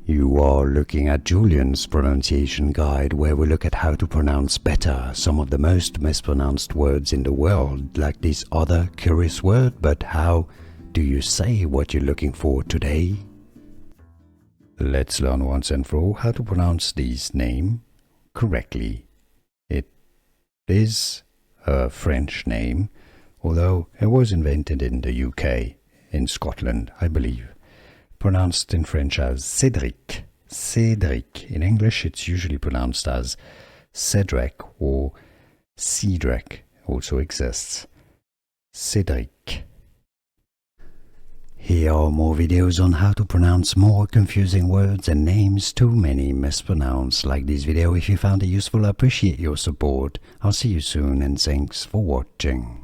You are looking at Julian's pronunciation guide, where we look at how to pronounce better some of the most mispronounced words in the world, like this other curious word. But how do you say what you're looking for today? Let's learn once and for all how to pronounce this name correctly. It is a French name, although it was invented in the UK, in Scotland, I believe. Pronounced in French as Cédric. Cédric. In English, it's usually pronounced as Cédric, or Cédric also exists. Cédric. Here are more videos on how to pronounce more confusing words and names too many mispronounced. Like this video if you found it useful. I appreciate your support. I'll see you soon and thanks for watching.